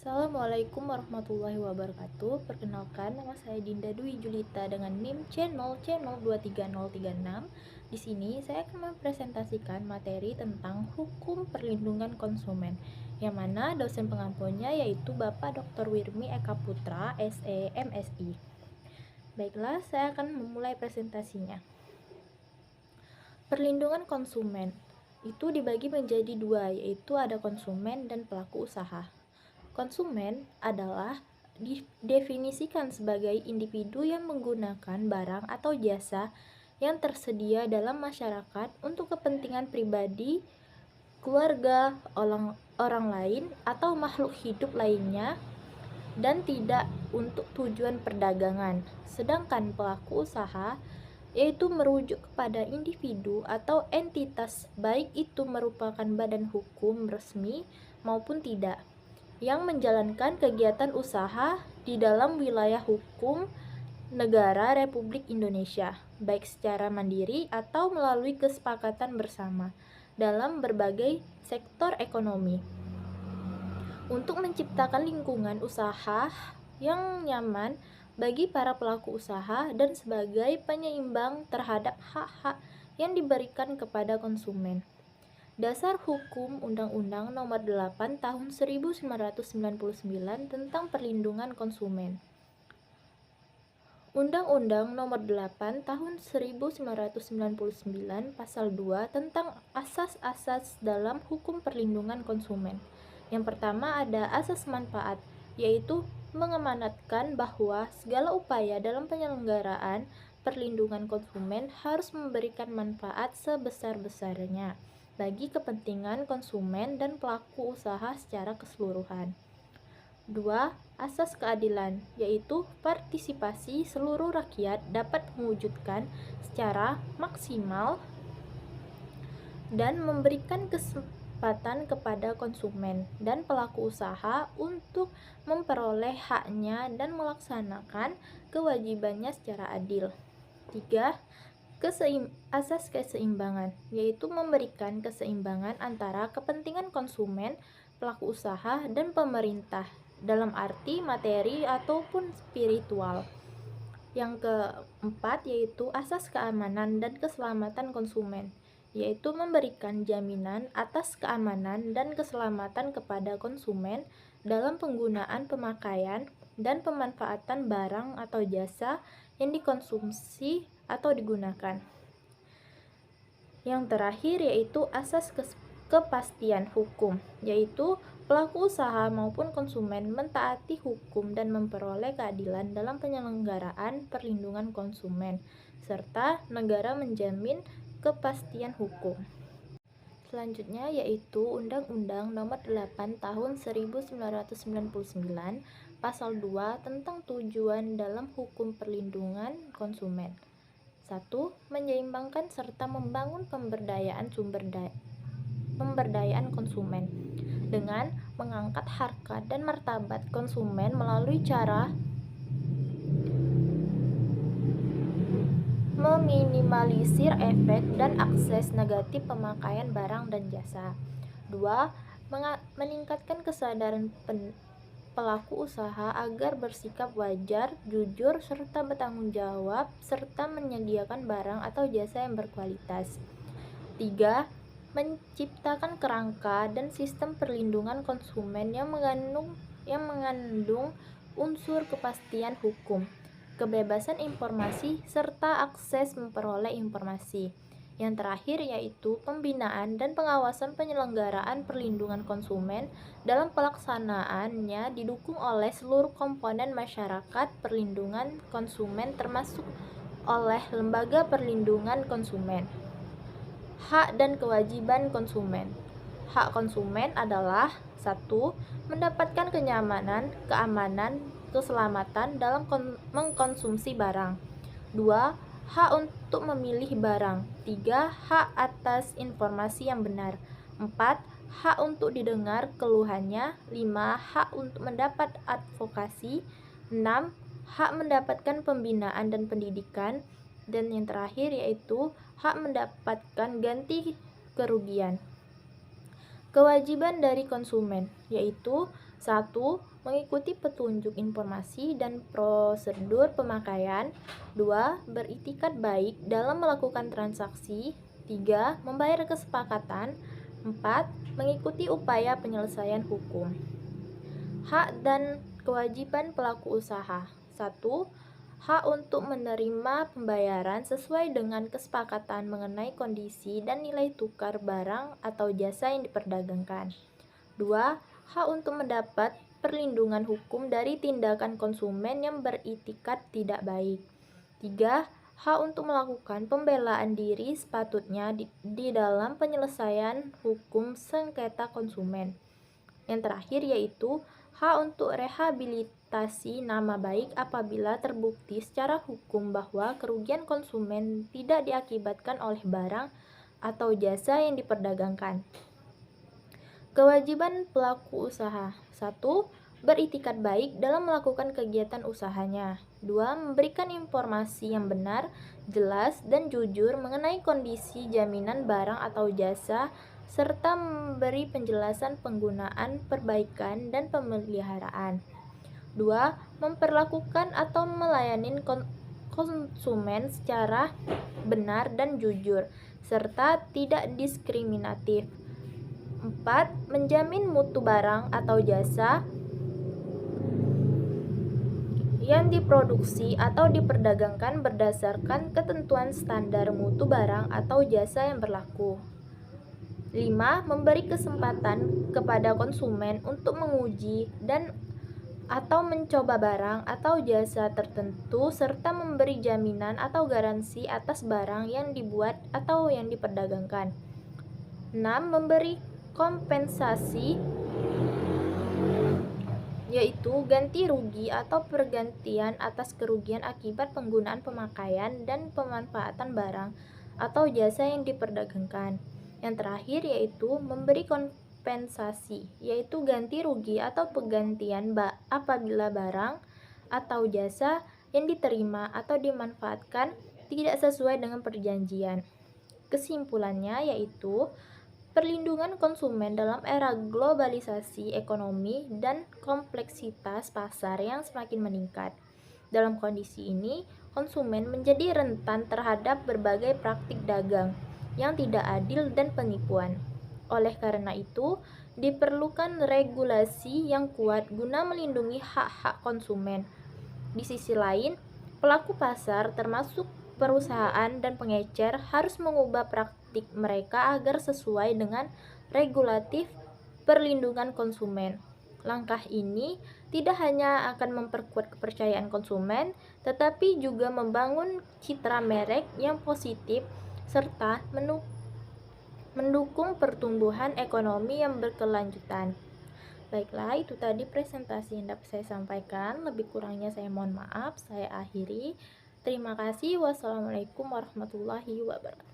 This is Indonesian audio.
Assalamualaikum warahmatullahi wabarakatuh. Perkenalkan, nama saya Dinda Dwi Julita dengan NIM C023036. Di sini saya akan mempresentasikan materi tentang hukum perlindungan konsumen, yang mana dosen pengampunya yaitu Bapak Dr. Wirmi Eka Putra, SE, MSI. Baiklah, saya akan memulai presentasinya. Perlindungan konsumen itu dibagi menjadi dua, yaitu ada konsumen dan pelaku usaha. Konsumen adalah didefinisikan sebagai individu yang menggunakan barang atau jasa yang tersedia dalam masyarakat untuk kepentingan pribadi, keluarga, orang lain, atau makhluk hidup lainnya, dan tidak untuk tujuan perdagangan. Sedangkan pelaku usaha yaitu merujuk kepada individu atau entitas, baik itu merupakan badan hukum resmi maupun tidak, yang menjalankan kegiatan usaha di dalam wilayah hukum negara Republik Indonesia, baik secara mandiri atau melalui kesepakatan bersama dalam berbagai sektor ekonomi. Untuk menciptakan lingkungan usaha yang nyaman bagi para pelaku usaha dan sebagai penyeimbang terhadap hak-hak yang diberikan kepada konsumen. Dasar Hukum Undang-Undang Nomor 8 Tahun 1999 tentang Perlindungan Konsumen. Undang-Undang Nomor 8 Tahun 1999 Pasal 2 tentang asas-asas dalam hukum perlindungan konsumen. Yang pertama ada asas manfaat, yaitu mengamanatkan bahwa segala upaya dalam penyelenggaraan perlindungan konsumen harus memberikan manfaat sebesar-besarnya bagi kepentingan konsumen dan pelaku usaha secara keseluruhan. 2. Asas keadilan, yaitu partisipasi seluruh rakyat dapat mewujudkan secara maksimal dan memberikan kesempatan kepada konsumen dan pelaku usaha untuk memperoleh haknya dan melaksanakan kewajibannya secara adil. 3. Asas keseimbangan, yaitu memberikan keseimbangan antara kepentingan konsumen, pelaku usaha, dan pemerintah dalam arti materi ataupun spiritual. Yang keempat yaitu asas keamanan dan keselamatan konsumen, yaitu memberikan jaminan atas keamanan dan keselamatan kepada konsumen dalam penggunaan, pemakaian, dan pemanfaatan barang atau jasa yang dikonsumsi atau digunakan. Yang terakhir yaitu asas kepastian hukum, yaitu pelaku usaha maupun konsumen mentaati hukum dan memperoleh keadilan dalam penyelenggaraan perlindungan konsumen, serta negara menjamin kepastian hukum. Selanjutnya yaitu Undang-Undang Nomor 8 Tahun 1999 Pasal 2 tentang tujuan dalam hukum perlindungan konsumen. 1. Menyeimbangkan serta membangun pemberdayaan konsumen dengan mengangkat harkat dan martabat konsumen melalui cara meminimalisir efek dan akses negatif pemakaian barang dan jasa. 2. Meningkatkan kesadaran pelaku usaha agar bersikap wajar, jujur, serta bertanggung jawab, serta menyediakan barang atau jasa yang berkualitas. 3. Menciptakan kerangka dan sistem perlindungan konsumen yang mengandung unsur kepastian hukum, kebebasan informasi, serta akses memperoleh informasi. Yang terakhir yaitu pembinaan dan pengawasan penyelenggaraan perlindungan konsumen dalam pelaksanaannya didukung oleh seluruh komponen masyarakat perlindungan konsumen termasuk oleh lembaga perlindungan konsumen. Hak dan kewajiban konsumen. Hak konsumen adalah 1. Mendapatkan kenyamanan, keamanan, keselamatan dalam mengkonsumsi barang. 2. Hak untuk memilih barang. 3. Hak atas informasi yang benar. 4. Hak untuk didengar keluhannya. 5. Hak untuk mendapat advokasi. 6. Hak mendapatkan pembinaan dan pendidikan. Dan yang terakhir yaitu hak mendapatkan ganti kerugian. Kewajiban dari konsumen yaitu 1. Mengikuti petunjuk informasi dan prosedur pemakaian. 2. Beritikat baik dalam melakukan transaksi. 3. Membayar kesepakatan. 4. Mengikuti upaya penyelesaian hukum. Hak dan kewajiban pelaku usaha. 1. Hak untuk menerima pembayaran sesuai dengan kesepakatan mengenai kondisi dan nilai tukar barang atau jasa yang diperdagangkan. 2. Hak untuk mendapat perlindungan hukum dari tindakan konsumen yang beritikat tidak baik. 3. Hak untuk melakukan pembelaan diri sepatutnya di dalam penyelesaian hukum sengketa konsumen. Yang terakhir yaitu hak untuk rehabilitasi nama baik apabila terbukti secara hukum bahwa kerugian konsumen tidak diakibatkan oleh barang atau jasa yang diperdagangkan. Kewajiban pelaku usaha. 1. Beritikat baik dalam melakukan kegiatan usahanya. 2. Memberikan informasi yang benar, jelas, dan jujur mengenai kondisi jaminan barang atau jasa, serta memberi penjelasan penggunaan, perbaikan, dan pemeliharaan. 2. Memperlakukan atau melayani konsumen secara benar dan jujur, serta tidak diskriminatif. 4. Menjamin mutu barang atau jasa yang diproduksi atau diperdagangkan berdasarkan ketentuan standar mutu barang atau jasa yang berlaku. 5. Memberi kesempatan kepada konsumen untuk menguji dan atau mencoba barang atau jasa tertentu serta memberi jaminan atau garansi atas barang yang dibuat atau yang diperdagangkan. 6. Memberi kompensasi yaitu ganti rugi atau pergantian atas kerugian akibat penggunaan pemakaian dan pemanfaatan barang atau jasa yang diperdagangkan. Yang terakhir yaitu memberi kompensasi yaitu ganti rugi atau penggantian apabila barang atau jasa yang diterima atau dimanfaatkan tidak sesuai dengan perjanjian. Kesimpulannya yaitu perlindungan konsumen dalam era globalisasi ekonomi dan kompleksitas pasar yang semakin meningkat. Dalam kondisi ini, konsumen menjadi rentan terhadap berbagai praktik dagang yang tidak adil dan penipuan. Oleh karena itu, diperlukan regulasi yang kuat guna melindungi hak-hak konsumen. Di sisi lain, pelaku pasar termasuk perusahaan dan pengecer harus mengubah praktik mereka agar sesuai dengan regulatif perlindungan konsumen. Langkah ini tidak hanya akan memperkuat kepercayaan konsumen, tetapi juga membangun citra merek yang positif serta mendukung pertumbuhan ekonomi yang berkelanjutan. Baiklah, itu tadi presentasi yang dapat saya sampaikan. Lebih kurangnya saya mohon maaf. Saya akhiri. Terima kasih. Wassalamualaikum warahmatullahi wabarakatuh.